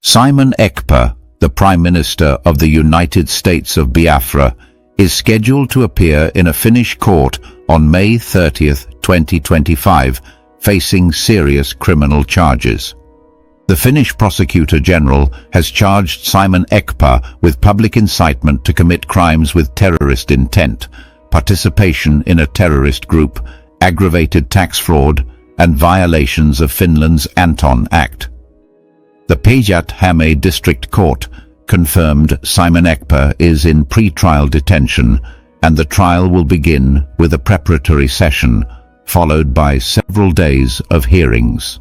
Simon Ekpa, the Prime Minister of the United States of Biafra, is scheduled to appear in a Finnish court on May 30th, 2025, facing serious criminal charges. The Finnish Prosecutor General has charged Simon Ekpa with public incitement to commit crimes with terrorist intent, participation in a terrorist group, aggravated tax fraud, and violations of Finland's Anton Act. The Päijät-Häme District Court confirmed Simon Ekpa is in pre-trial detention, and the trial will begin with a preparatory session, followed by several days of hearings.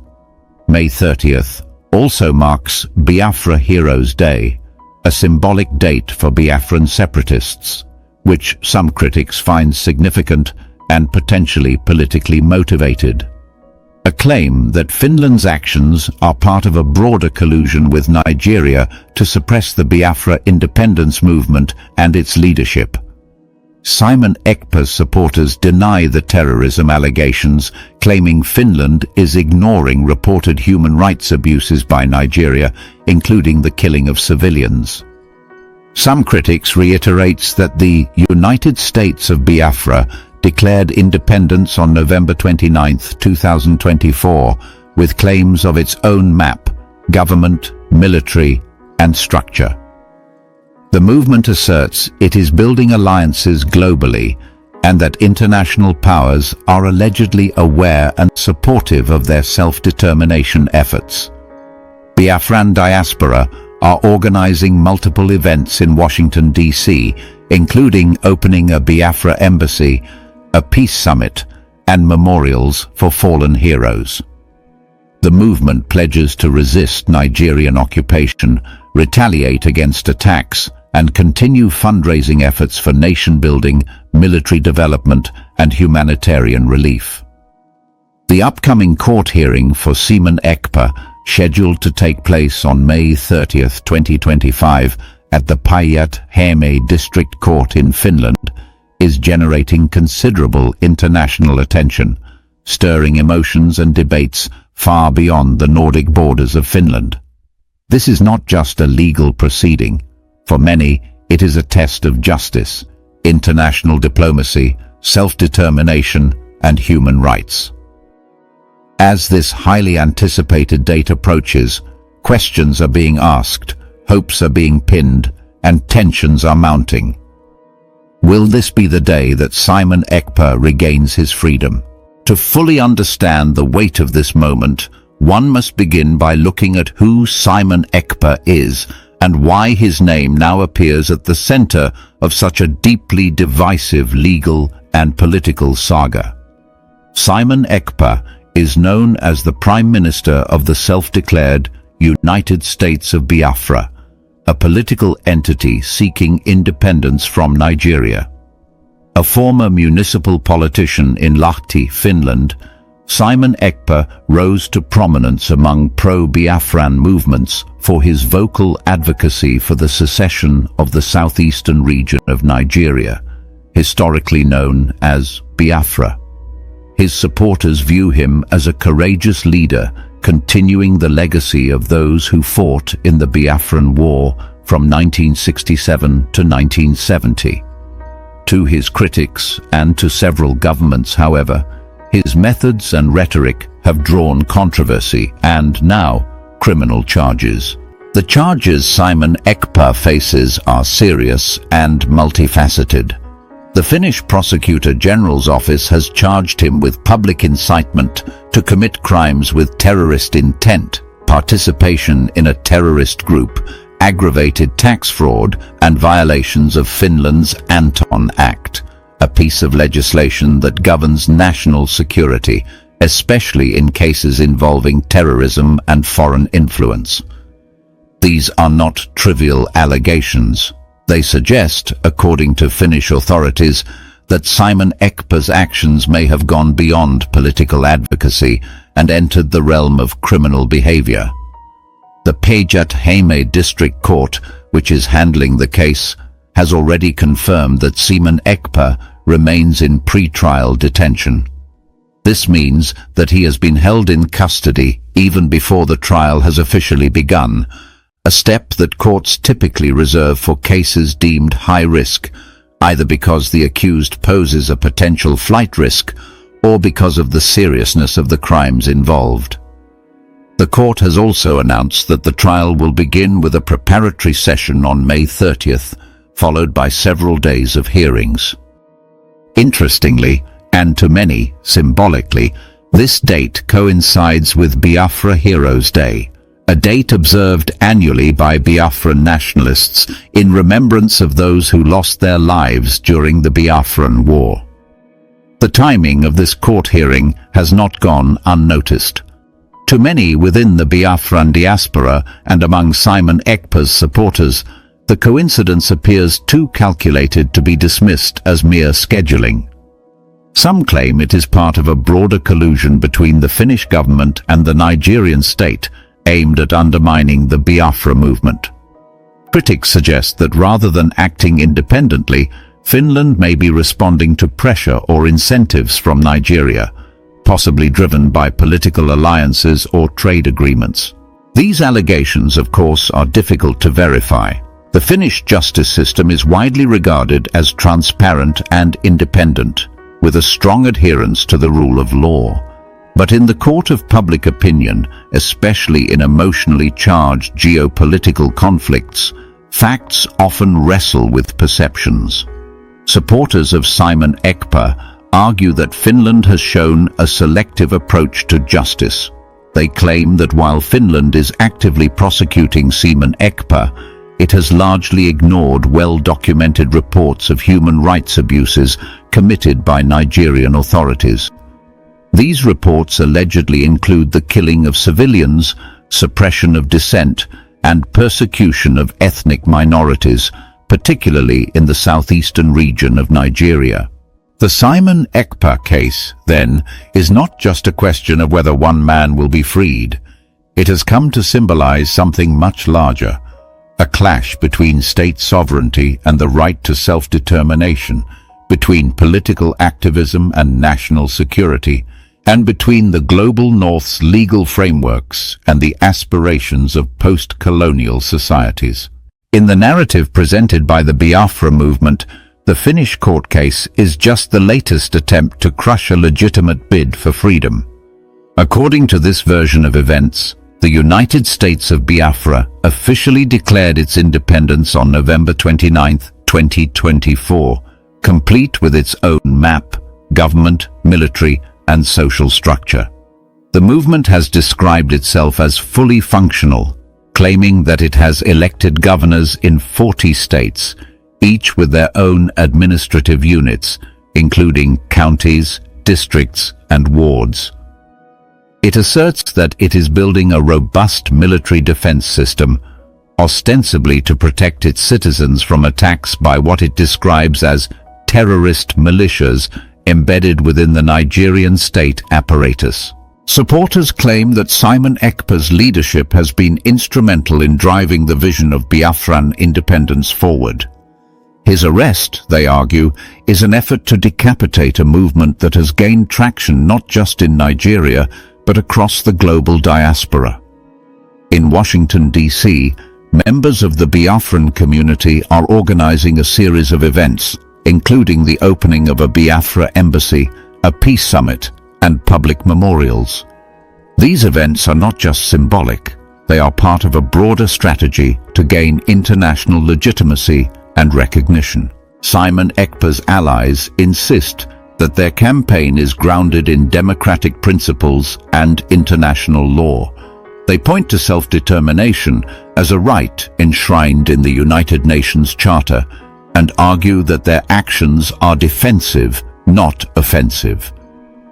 May 30th also marks Biafra Heroes Day, a symbolic date for Biafran separatists, which some critics find significant and potentially politically motivated. A claim that Finland's actions are part of a broader collusion with Nigeria to suppress the Biafra independence movement and its leadership. Simon Ekpa's supporters deny the terrorism allegations, claiming Finland is ignoring reported human rights abuses by Nigeria, including the killing of civilians. Some critics reiterates that the United States of Biafra declared independence on November 29, 2024, with claims of its own map, government, military, and structure. The movement asserts it is building alliances globally and that international powers are allegedly aware and supportive of their self-determination efforts. Biafran diaspora are organizing multiple events in Washington, D.C., including opening a Biafra embassy, a peace summit, and memorials for fallen heroes. The movement pledges to resist Nigerian occupation, retaliate against attacks, and continue fundraising efforts for nation-building, military development, and humanitarian relief. The upcoming court hearing for Simon Ekpa, scheduled to take place on May 30th, 2025, at the Päijät-Häme District Court in Finland, is generating considerable international attention, stirring emotions and debates far beyond the Nordic borders of Finland. This is not just a legal proceeding. For many, it is a test of justice, international diplomacy, self-determination, and human rights. As this highly anticipated date approaches, questions are being asked, hopes are being pinned, and tensions are mounting. Will this be the day that Simon Ekpa regains his freedom? To fully understand the weight of this moment, one must begin by looking at who Simon Ekpa is and why his name now appears at the center of such a deeply divisive legal and political saga. Simon Ekpa is known as the Prime Minister of the self-declared United States of Biafra, a political entity seeking independence from Nigeria. A former municipal politician in Lahti, Finland, Simon Ekpa rose to prominence among pro-Biafran movements for his vocal advocacy for the secession of the southeastern region of Nigeria, historically known as Biafra. His supporters view him as a courageous leader, continuing the legacy of those who fought in the Biafran War from 1967 to 1970. To his critics and to several governments, however, his methods and rhetoric have drawn controversy and now criminal charges. The charges Simon Ekpa faces are serious and multifaceted. The Finnish Prosecutor General's office has charged him with public incitement to commit crimes with terrorist intent, participation in a terrorist group, aggravated tax fraud, and violations of Finland's Anton Act, a piece of legislation that governs national security, especially in cases involving terrorism and foreign influence. These are not trivial allegations. They suggest, according to Finnish authorities, that Simon Ekpa's actions may have gone beyond political advocacy and entered the realm of criminal behavior. The Päijät-Häme District Court, which is handling the case, has already confirmed that Simon Ekpa remains in pre-trial detention. This means that he has been held in custody even before the trial has officially begun, a step that courts typically reserve for cases deemed high risk, either because the accused poses a potential flight risk or because of the seriousness of the crimes involved. The court has also announced that the trial will begin with a preparatory session on May 30th, followed by several days of hearings. Interestingly, and to many, symbolically, this date coincides with Biafra Heroes Day, a date observed annually by Biafran nationalists in remembrance of those who lost their lives during the Biafran War. The timing of this court hearing has not gone unnoticed. To many within the Biafran diaspora and among Simon Ekpa's supporters, the coincidence appears too calculated to be dismissed as mere scheduling. Some claim it is part of a broader collusion between the Finnish government and the Nigerian state aimed at undermining the Biafra movement. Critics suggest that rather than acting independently, Finland may be responding to pressure or incentives from Nigeria, possibly driven by political alliances or trade agreements. These allegations, of course, are difficult to verify. The Finnish justice system is widely regarded as transparent and independent, with a strong adherence to the rule of law. But in the court of public opinion, especially in emotionally charged geopolitical conflicts, facts often wrestle with perceptions. Supporters of Simon Ekpa argue that Finland has shown a selective approach to justice. They claim that while Finland is actively prosecuting Simon Ekpa, it has largely ignored well-documented reports of human rights abuses committed by Nigerian authorities. These reports allegedly include the killing of civilians, suppression of dissent, and persecution of ethnic minorities, particularly in the southeastern region of Nigeria. The Simon Ekpa case, then, is not just a question of whether one man will be freed. It has come to symbolize something much larger, a clash between state sovereignty and the right to self-determination, between political activism and national security, and between the global North's legal frameworks and the aspirations of post-colonial societies. In the narrative presented by the Biafra movement, the Finnish court case is just the latest attempt to crush a legitimate bid for freedom. According to this version of events, the United States of Biafra officially declared its independence on November 29, 2024, complete with its own map, government, military, and social structure. The movement has described itself as fully functional, claiming that it has elected governors in 40 states, each with their own administrative units, including counties, districts, and wards. It asserts that it is building a robust military defense system, ostensibly to protect its citizens from attacks by what it describes as terrorist militias embedded within the Nigerian state apparatus. Supporters claim that Simon Ekpa's leadership has been instrumental in driving the vision of Biafran independence forward. His arrest, they argue, is an effort to decapitate a movement that has gained traction not just in Nigeria, but across the global diaspora. In Washington, D.C., members of the Biafran community are organizing a series of events, including the opening of a Biafra embassy, a peace summit, and public memorials. These events are not just symbolic, they are part of a broader strategy to gain international legitimacy and recognition. Simon Ekpa's allies insist that their campaign is grounded in democratic principles and international law. They point to self-determination as a right enshrined in the United Nations Charter and argue that their actions are defensive, not offensive.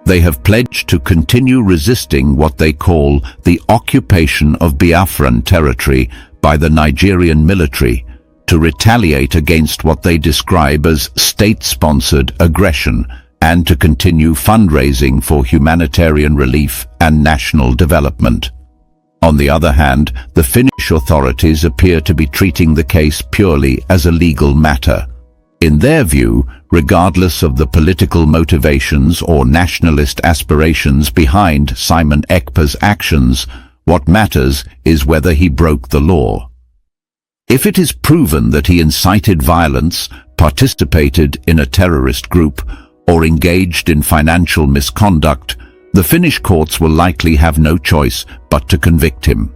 They have pledged to continue resisting what they call the occupation of Biafran territory by the Nigerian military, to retaliate against what they describe as state-sponsored aggression, and to continue fundraising for humanitarian relief and national development. On the other hand, the Finnish authorities appear to be treating the case purely as a legal matter. In their view, regardless of the political motivations or nationalist aspirations behind Simon Ekpa's actions, what matters is whether he broke the law. If it is proven that he incited violence, participated in a terrorist group, or engaged in financial misconduct, the Finnish courts will likely have no choice but to convict him.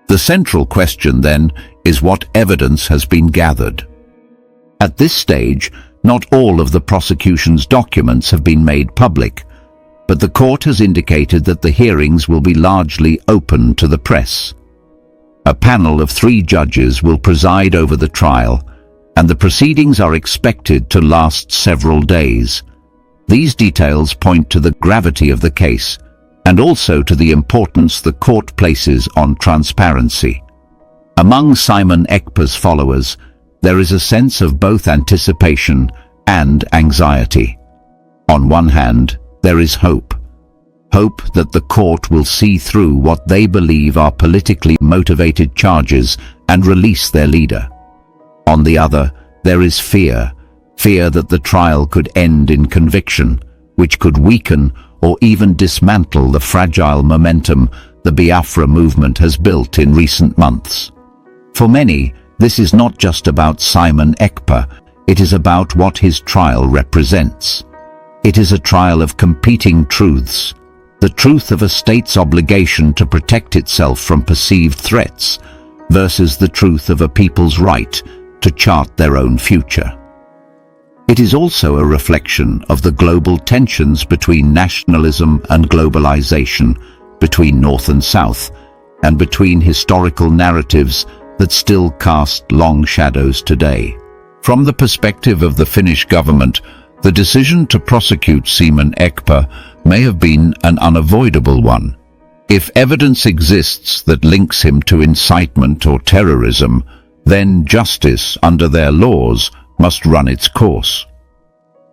The central question, then, is what evidence has been gathered. At this stage, not all of the prosecution's documents have been made public, but the court has indicated that the hearings will be largely open to the press. A panel of 3 judges will preside over the trial, and the proceedings are expected to last several days. These details point to the gravity of the case, and also to the importance the court places on transparency. Among Simon Ekpa's followers, there is a sense of both anticipation and anxiety. On one hand, there is hope. Hope that the court will see through what they believe are politically motivated charges and release their leader. On the other, there is fear that the trial could end in conviction, which could weaken or even dismantle the fragile momentum the Biafra movement has built in recent months. For many, this is not just about Simon Ekpa, it is about what his trial represents. It is a trial of competing truths. The truth of a state's obligation to protect itself from perceived threats versus the truth of a people's right to chart their own future. It is also a reflection of the global tensions between nationalism and globalization, between North and South, and between historical narratives that still cast long shadows today. From the perspective of the Finnish government, the decision to prosecute Simon Ekpa may have been an unavoidable one. If evidence exists that links him to incitement or terrorism, then justice under their laws must run its course.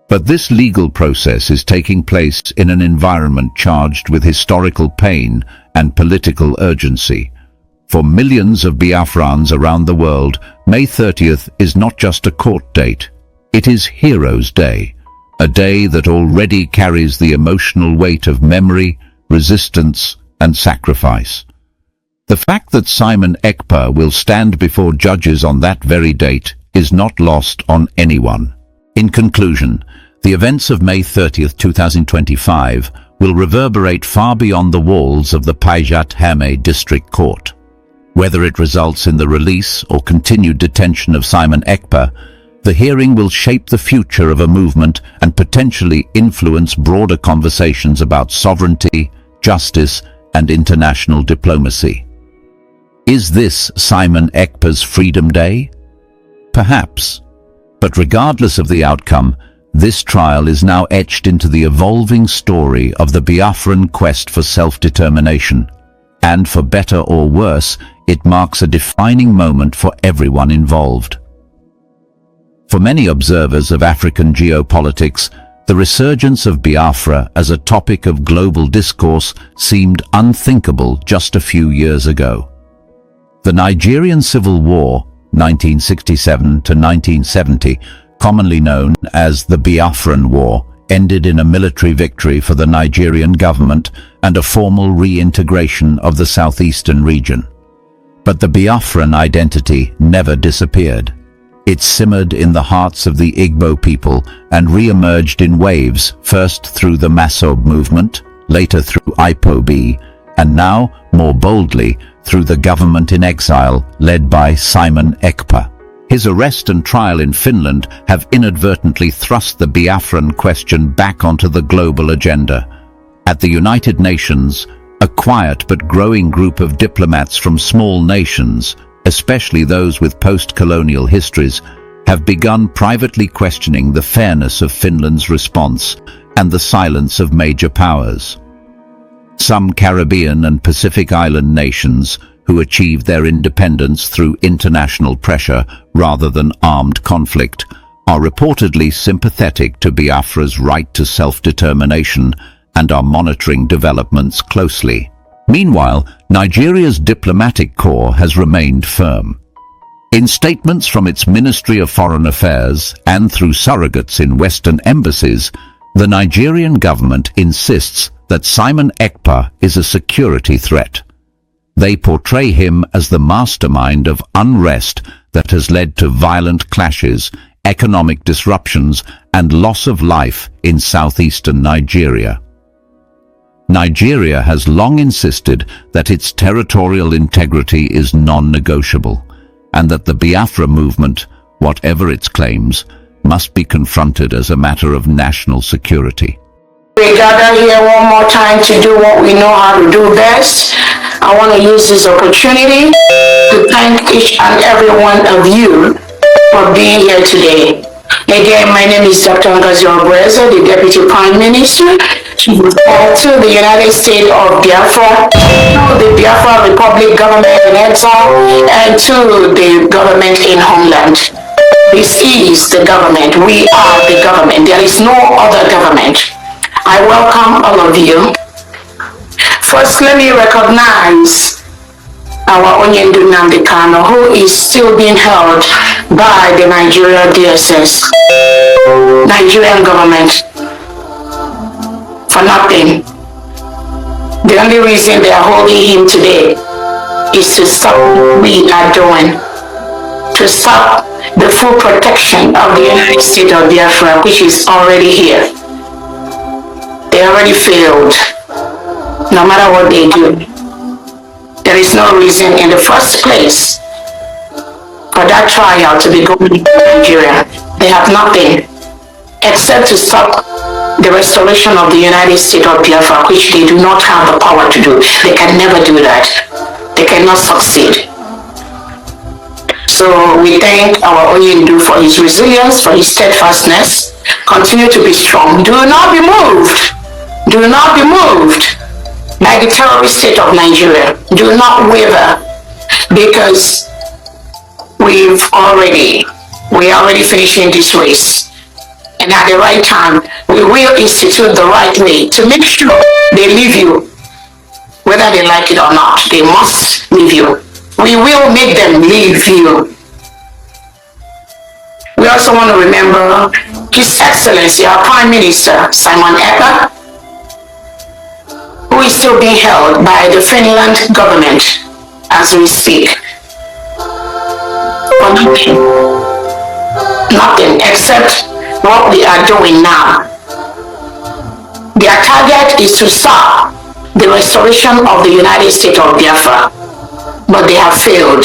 But this legal process is taking place in an environment charged with historical pain and political urgency. For millions of Biafrans around the world, May 30th is not just a court date. It is Heroes' Day, a day that already carries the emotional weight of memory, resistance, and sacrifice. The fact that Simon Ekpa will stand before judges on that very date is not lost on anyone. In conclusion, the events of May 30th, 2025 will reverberate far beyond the walls of the Päijät-Häme District Court. Whether it results in the release or continued detention of Simon Ekpa, the hearing will shape the future of a movement and potentially influence broader conversations about sovereignty, justice, and international diplomacy. Is this Simon Ekpa's Freedom Day? Perhaps. But regardless of the outcome, this trial is now etched into the evolving story of the Biafran quest for self-determination. And for better or worse, it marks a defining moment for everyone involved. For many observers of African geopolitics, the resurgence of Biafra as a topic of global discourse seemed unthinkable just a few years ago. The Nigerian Civil War, 1967 to 1970, commonly known as the Biafran War, ended in a military victory for the Nigerian government and a formal reintegration of the southeastern region. But the Biafran identity never disappeared. It simmered in the hearts of the Igbo people and re-emerged in waves, first through the Masob movement, later through ipob, and now, more boldly, through the government in exile led by Simon Ekpa. His arrest and trial in Finland have inadvertently thrust the Biafran question back onto the global agenda. At the United Nations, a quiet but growing group of diplomats from small nations, especially those with post-colonial histories, have begun privately questioning the fairness of Finland's response and the silence of major powers. Some Caribbean and Pacific Island nations, who achieved their independence through international pressure rather than armed conflict, are reportedly sympathetic to Biafra's right to self-determination and are monitoring developments closely. Meanwhile, Nigeria's diplomatic corps has remained firm. In statements from its Ministry of Foreign Affairs and through surrogates in Western embassies, the Nigerian government insists that Simon Ekpa is a security threat. They portray him as the mastermind of unrest that has led to violent clashes, economic disruptions, and loss of life in southeastern Nigeria. Nigeria has long insisted that its territorial integrity is non-negotiable, and that the Biafra movement, whatever its claims, must be confronted as a matter of national security. We gather here one more time to do what we know how to do best. I want to use this opportunity to thank each and every one of you for being here today. Again, my name is Dr. Ngozi Obreze, the Deputy Prime Minister to the United States of Biafra, to the Biafra Republic government in exile, and to the government in homeland. This is the government. We are the government. There is no other government. I welcome all of you. First, let me recognize our Onyendu Nnamdi Kanu, who is still being held by the Nigeria DSS, Nigerian government, for nothing. The only reason they are holding him today is to stop what we are doing, to stop the full protection of the United States of Biafra, which is already here. They already failed, no matter what they do. There is no reason in the first place for that trial to be going to Nigeria. They have nothing except to stop the restoration of the United States of Biafra, which they do not have the power to do. They can never do that. They cannot succeed. So we thank our Onyendu for his resilience, for his steadfastness. Continue to be strong. Do not be moved. Do not be moved by the terrorist state of Nigeria. Do not waver, because we are already finishing this race. And at the right time, we will institute the right way to make sure they leave you. Whether they like it or not, they must leave you. We will make them leave you. We also want to remember His Excellency, our Prime Minister, Simon Ekpa, who is still being held by the Finland government as we speak. For nothing. Nothing except what we are doing now. Their target is to stop the restoration of the United States of Biafra, but they have failed.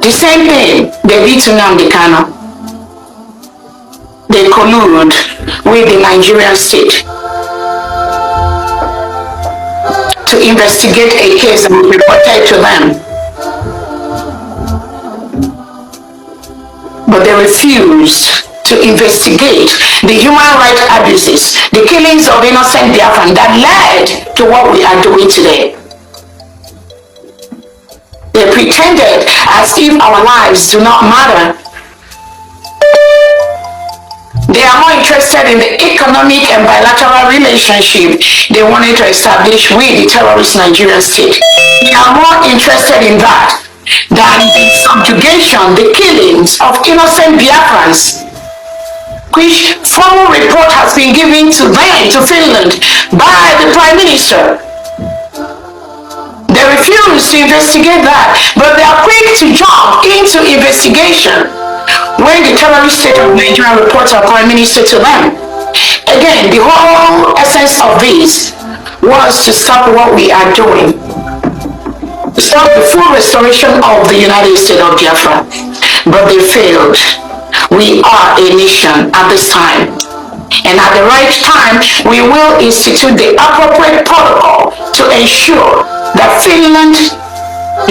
The same thing they did to Nnamdi Kanu. They collude with the Nigerian state to investigate a case that was reported to them. But they refused to investigate the human rights abuses, the killings of innocent Biafran that led to what we are doing today. They pretended as if our lives do not matter. They are more interested in the economic and bilateral relationship they wanted to establish with the terrorist Nigerian state. They are more interested in that than the subjugation, the killings of innocent Biafrans, which formal report has been given to them, to Finland, by the Prime Minister. They refuse to investigate that, but they are quick to jump into investigation when the terrorist state of Nigeria reports our Prime Minister to them. Again, the whole essence of this was to stop what we are doing, to stop the full restoration of the United States of Biafra, but they failed. We are a nation at this time, and at the right time, we will institute the appropriate protocol to ensure that Finland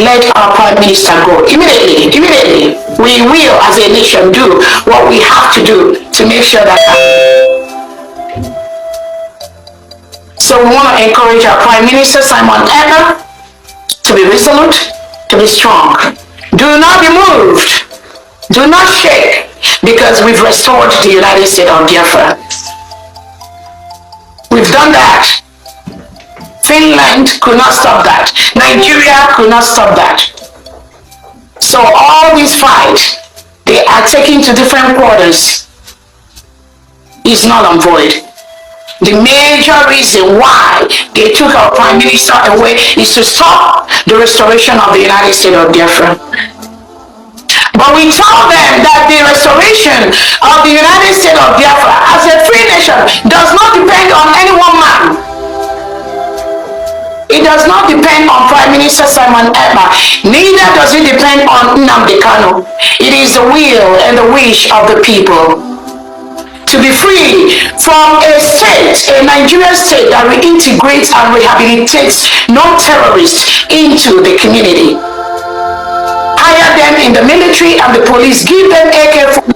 let our Prime Minister go immediately. We will, as a nation, do what we have to do to make sure that happens. So we want to encourage our Prime Minister, Simon Ekpa, to be resolute, to be strong. Do not be moved. Do not shake, because we've restored the United States of Biafra. We've done that. Finland could not stop that. Nigeria could not stop that. So all these fights, they are taken to different quarters, is null and void. The major reason why they took our prime minister away is to stop the restoration of the United States of Biafra. But we tell them that the restoration of the United States of Biafra as a free nation does not depend on any one man. It does not depend on Prime Minister Simon Ekpa. Neither does it depend on Nnamdi Kanu. It is the will and the wish of the people to be free from a state, a Nigerian state that reintegrates and rehabilitates non-terrorists into the community. Hire them in the military and the police, give them AK-47,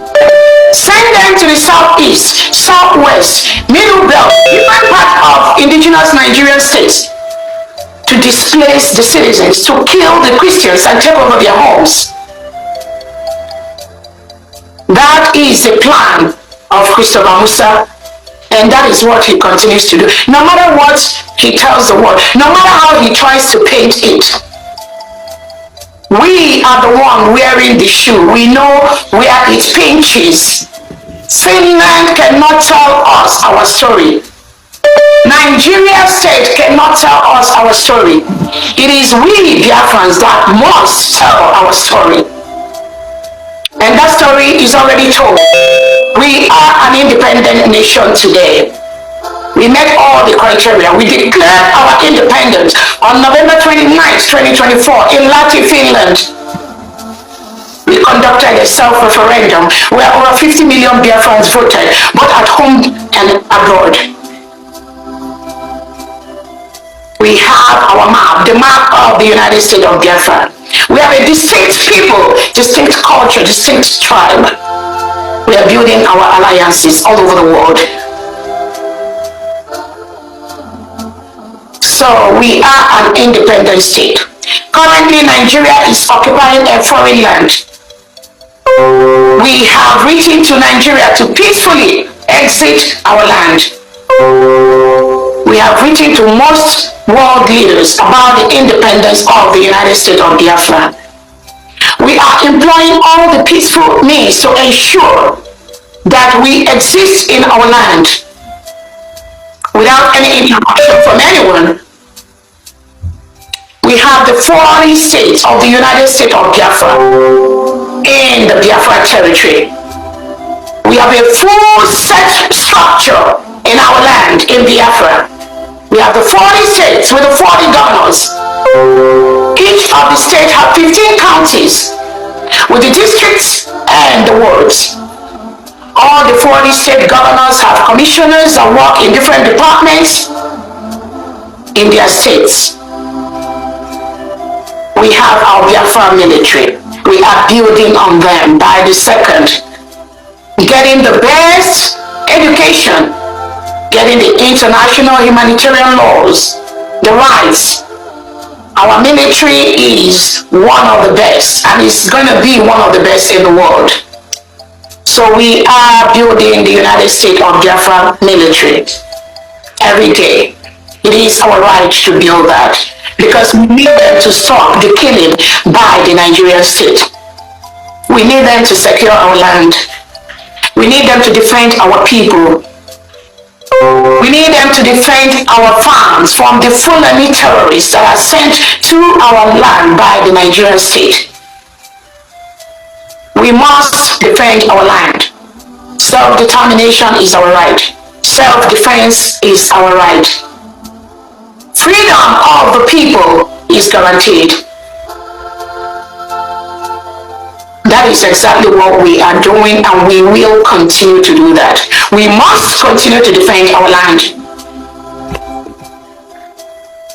send them to the southeast, southwest, middle belt, different part of indigenous Nigerian states to displace the citizens, to kill the Christians and take over their homes. That is the plan of Christopher Musa, and that is what he continues to do. No matter what he tells the world, no matter how he tries to paint it, we are the one wearing the shoe. We know where it pinches. Finland cannot tell us our story. Nigeria state cannot tell us our story. It is we Biafrans that must tell our story. And that story is already told. We are an independent nation today. We met all the criteria. We declared our independence on November 29th, 2024 in Lahti, Finland. We conducted a self-referendum where over 50 million Biafrans voted, both at home and abroad. We have our map, the map of the United States of Biafra. We have a distinct people, distinct culture, distinct tribe. We are building our alliances all over the world. So we are an independent state. Currently, Nigeria is occupying a foreign land. We have written to Nigeria to peacefully exit our land. We have written to most world leaders about the independence of the United States of Biafra. We are employing all the peaceful means to ensure that we exist in our land without any interruption from anyone. We have the 40 states of the United States of Biafra in the Biafra territory. We have a full set structure in our land in Biafra. We have the 40 states with the 40 governors. Each of the states have 15 counties with the districts and the wards. All the 40 state governors have commissioners that work in different departments in their states. We have our Biafra military. We are building on them by the second. Getting the best education, getting the international humanitarian laws, the rights. Our military is one of the best, and it's going to be one of the best in the world. So we are building the United States of Biafra military every day. It is our right to build that because we need them to stop the killing by the Nigerian state. We need them to secure our land. We need them to defend our people. We need them to defend our farms from the Fulani terrorists that are sent to our land by the Nigerian state. We must defend our land. Self-determination is our right. Self-defense is our right. Freedom of the people is guaranteed. That is exactly what we are doing, and we will continue to do that. We must continue to defend our land.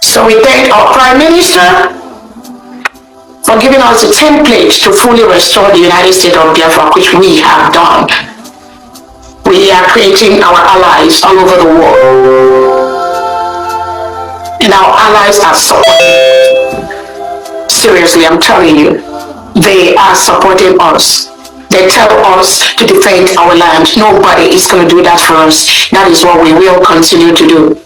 So we thank our Prime Minister for giving us a template to fully restore the United States of Biafra, which we have done. We are creating our allies all over the world. And our allies are supporting. Seriously, I'm telling you, they are supporting us. They tell us to defend our land. Nobody is going to do that for us. That is what we will continue to do.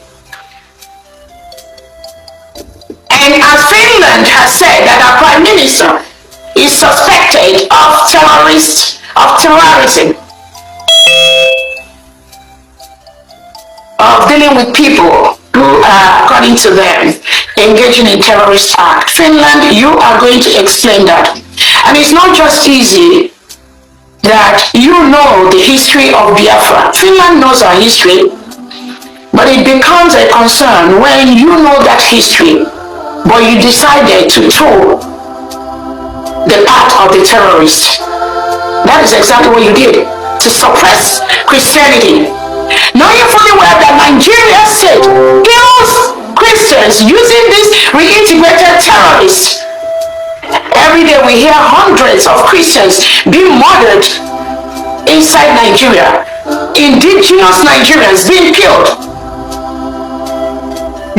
And as Finland has said that our Prime Minister is suspected of terrorism, of dealing with people who are, according to them, engaging in terrorist act. Finland, you are going to explain that. And it's not just easy that you know the history of Biafra. Finland knows our history, but it becomes a concern when you know that history, but you decided to toe the path of the terrorists. That is exactly what you did, to suppress Christianity. Knowing fully well that Nigeria state kills Christians using this reintegrated terrorists. Every day we hear hundreds of Christians being murdered inside Nigeria. Indigenous Nigerians being killed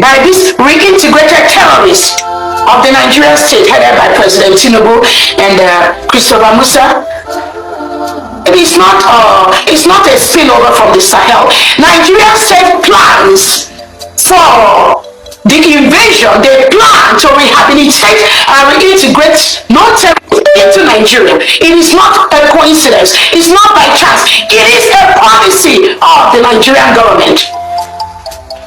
by this reintegrated terrorists of the Nigerian state headed by President Tinubu and Christopher Musa. It's not a spillover from the Sahel. Nigeria state plans for the invasion. They plan to rehabilitate and reintegrate non-terrorists into Nigeria. It is not a coincidence. It's not by chance. It is a policy of the Nigerian government.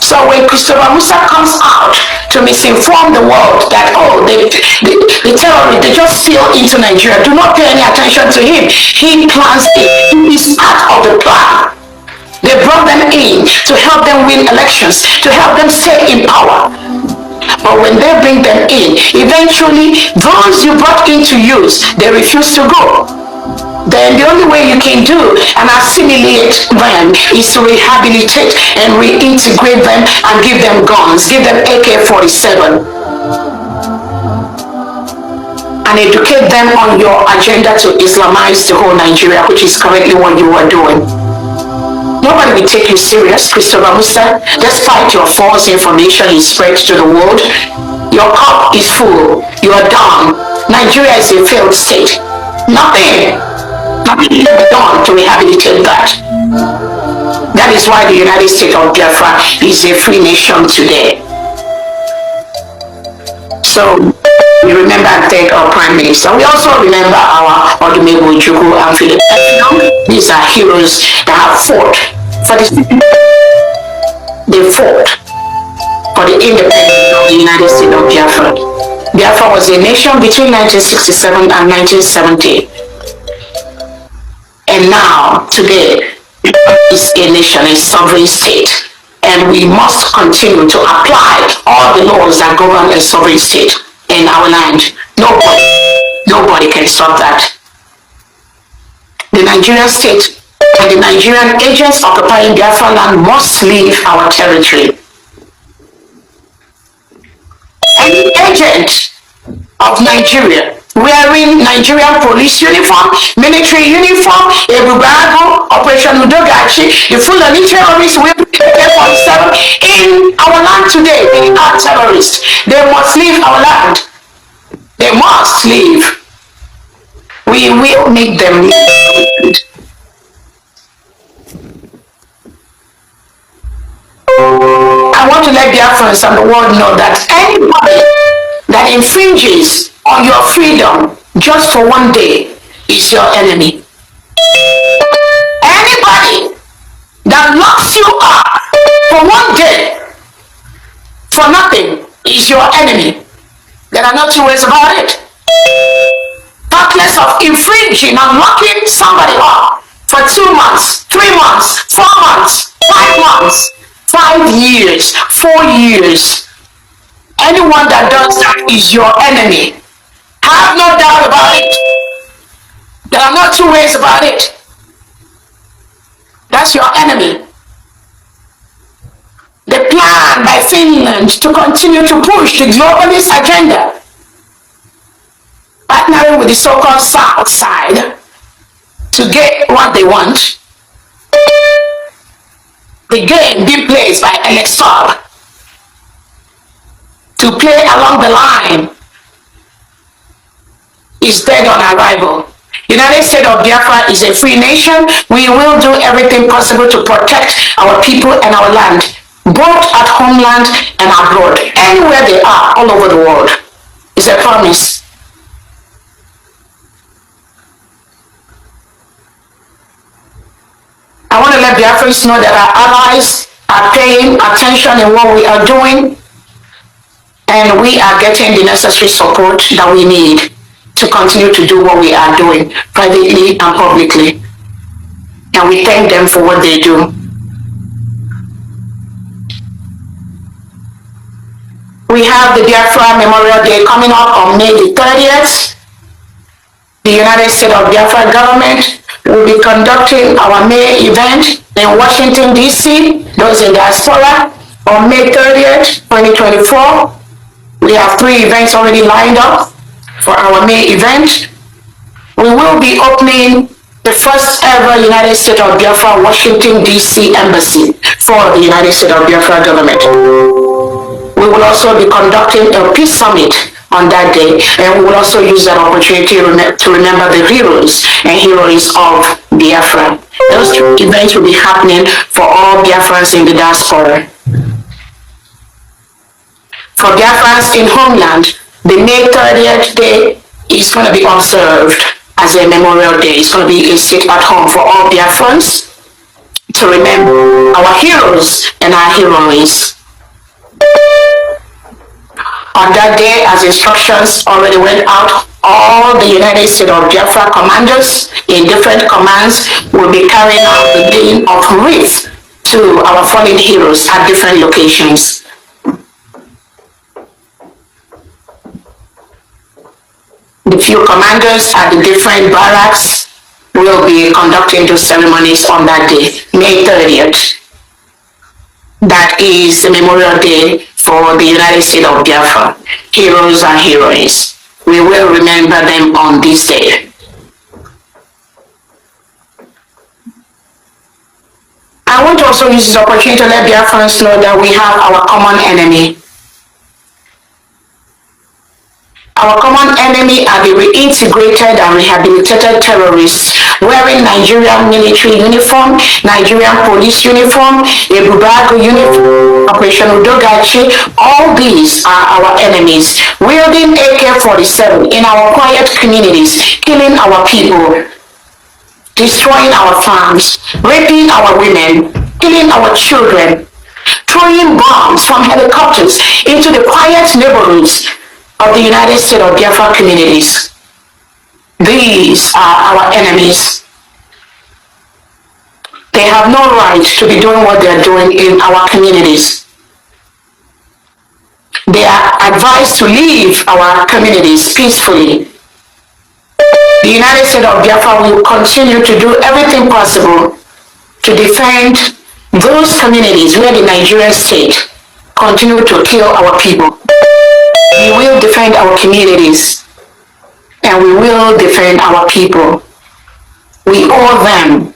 So when Christopher Musa comes out to misinform the world that, oh, the terrorists, they just fell into Nigeria, do not pay any attention to him. He plans it. He is part of the plan. They brought them in to help them win elections, to help them stay in power. But when they bring them in, eventually those you brought into use, they refuse to go. Then the only way you can do and assimilate them is to rehabilitate and reintegrate them and give them guns, give them AK-47 and educate them on your agenda to Islamize the whole Nigeria, which is currently what you are doing. Nobody will take you serious, Christopher Musa. Despite your false information you spread to the world, your cup is full. You are done. Nigeria is a failed state. Nothing is done to rehabilitate that. That is why the United States of Biafra is a free nation today. So we remember and thank our Prime Minister. We also remember our Odumegwu Ojukwu and Philip. These are heroes that have fought for the they fought for the independence of the United States of Biafra. Biafra was a nation between 1967 and 1970. And now, today, is a nation, a sovereign state. And we must continue to apply all the laws that govern a sovereign state in our land. Nobody can stop that. The Nigerian state and the Nigerian agents occupying Biafra land must leave our territory. Any agent of Nigeria wearing Nigerian police uniform, military uniform, Ebubago, Operation Udogachi, the Fulani terrorists will be AK-47 in our land today. They are terrorists. They must leave our land. They must leave. We will make them leave. I want to let Biafrans and the world know that anybody that infringes on your freedom just for one day is your enemy. Anybody that locks you up for one day for nothing is your enemy. There are no two ways about it. Thoughtless of infringing and locking somebody up for 2 months, 3 months, 4 months, 5 months, 5 years, 4 years. Anyone that does that is your enemy. Have no doubt about it. There are no two ways about it. That's your enemy. The plan by Finland to continue to push the globalist agenda, partnering with the so-called South side to get what they want. The game being played by Alex to play along the line is dead on arrival. United States of Biafra is a free nation. We will do everything possible to protect our people and our land, both at homeland and abroad, anywhere they are, all over the world. It's a promise. I want to let Biafrans know that our allies are paying attention in what we are doing, and we are getting the necessary support that we need to continue to do what we are doing privately and publicly. And we thank them for what they do. We have the Biafra Memorial Day coming up on May the 30th. The United States of Biafra government will be conducting our May event in Washington, D.C., those in diaspora, on May 30th, 2024. We have 3 events already lined up for our May event. We will be opening the first ever United States of Biafra Washington, D.C. Embassy for the United States of Biafra government. We will also be conducting a peace summit on that day, and we will also use that opportunity to remember the heroes and heroines of Biafra. Those events will be happening for all Biafrans in the diaspora. For Biafrans in homeland, the May 30th day is going to be observed as a Memorial Day. It's going to be a sit at home for all Biafrans to remember our heroes and our heroines. On that day, as instructions already went out, all the United States of Biafra commanders in different commands will be carrying out the laying of wreaths to our fallen heroes at different locations. The few commanders at the different barracks will be conducting those ceremonies on that day, May 30th. That is the Memorial Day for the United States of Biafra, heroes and heroines. We will remember them on this day. I want to also use this opportunity to let Biafrans know that we have our common enemy. Our common enemy are the reintegrated and rehabilitated terrorists wearing Nigerian military uniform, Nigerian police uniform, a Bubago uniform, Operation Udogachi. All these are our enemies, wielding AK-47 in our quiet communities, killing our people, destroying our farms, raping our women, killing our children, throwing bombs from helicopters into the quiet neighborhoods of the United States of Biafra communities. These are our enemies. They have no right to be doing what they are doing in our communities. They are advised to leave our communities peacefully. The United States of Biafra will continue to do everything possible to defend those communities where the Nigerian state continue to kill our people. We will defend our communities, and we will defend our people. We owe them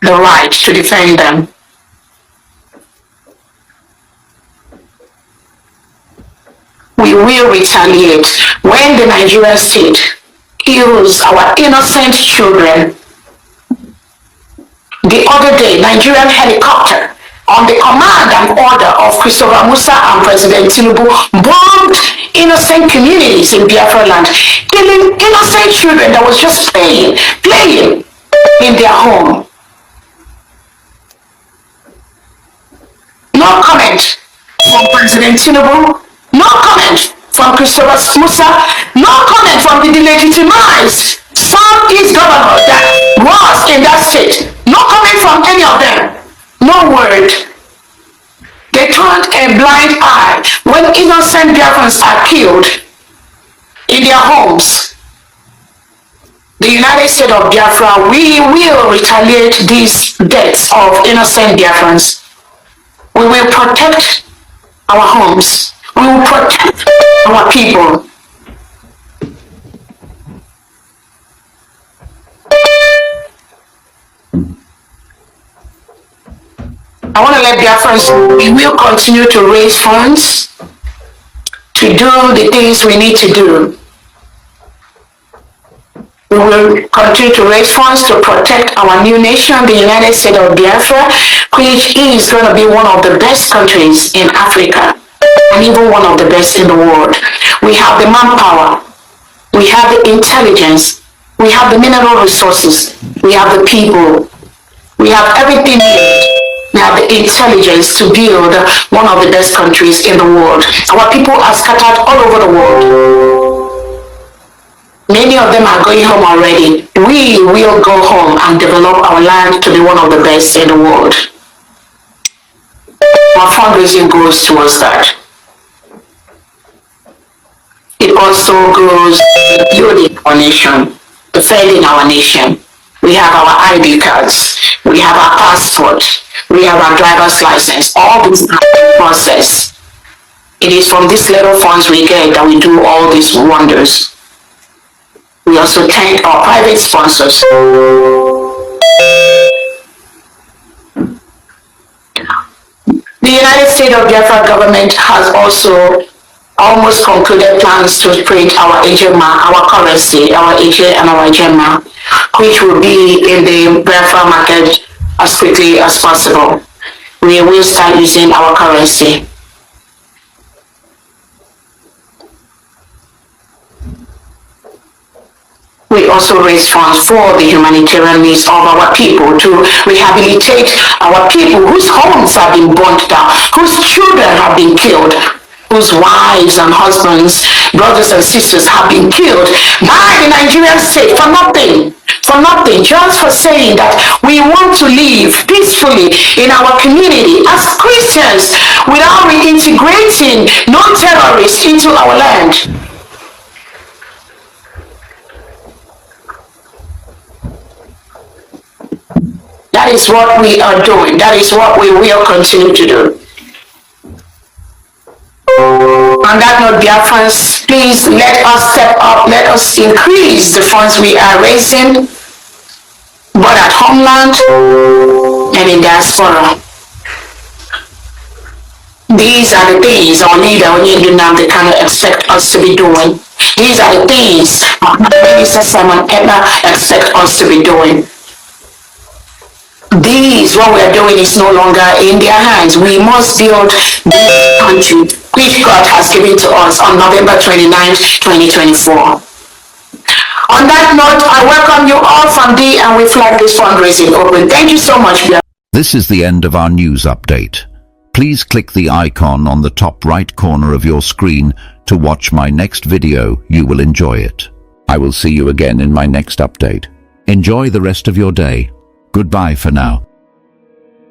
the right to defend them. We will retaliate when the Nigerian state kills our innocent children. The other day, Nigerian helicopter, on the command and order of Christopher Musa and President Tinubu, bombed innocent communities in Biafra land, killing innocent children that was just playing in their home. No comment from President Tinubu, no comment from Christopher Musa, no comment from the delegitimized Southeast governor that was in that state. No comment from any of them. No word. They turned a blind eye when innocent Biafrans are killed in their homes. The United States of Biafra, we will retaliate these deaths of innocent Biafrans. We will protect our homes. We will protect our people. I want to let Biafrans know we will continue to raise funds to do the things we need to do. We will continue to raise funds to protect our new nation, the United States of Biafra, which is going to be one of the best countries in Africa and even one of the best in the world. We have the manpower, we have the intelligence, we have the mineral resources, we have the people. We have everything needed. We have the intelligence to build one of the best countries in the world. Our people are scattered all over the world. Many of them are going home already. We will go home and develop our land to be one of the best in the world. Our fundraising goes towards that. It also goes building our nation, defending our nation. We have our ID cards, we have our passport, we have our driver's license. All this process. It is from these little funds we get that we do all these wonders. We also thank our private sponsors. The United States of Biafra government has also almost concluded plans to print our ejema, our currency, our eje and our ejema, which will be in the Biafra market as quickly as possible. We will start using our currency. We also raise funds for the humanitarian needs of our people to rehabilitate our people whose homes have been burnt down, whose children have been killed, whose wives and husbands, brothers and sisters have been killed by the Nigerian state for nothing, just for saying that we want to live peacefully in our community as Christians without reintegrating non-terrorists into our land. That is what we are doing. That is what we will continue to do. On that note, Biafrans, please let us step up, let us increase the funds we are raising, both at homeland and in diaspora. These are the things our leader, they cannot expect us to be doing. These are the things Minister Simon Ekpa expect us to be doing. What we are doing is no longer in their hands. We must build this country which God has given to us on November 29th, 2024. On that note, I welcome you all from D and we flag this fundraising open. Thank you so much. This is the end of our news update. Please click the icon on the top right corner of your screen to watch my next video. You will enjoy it. I will see you again in my next update. Enjoy the rest of your day. Goodbye for now.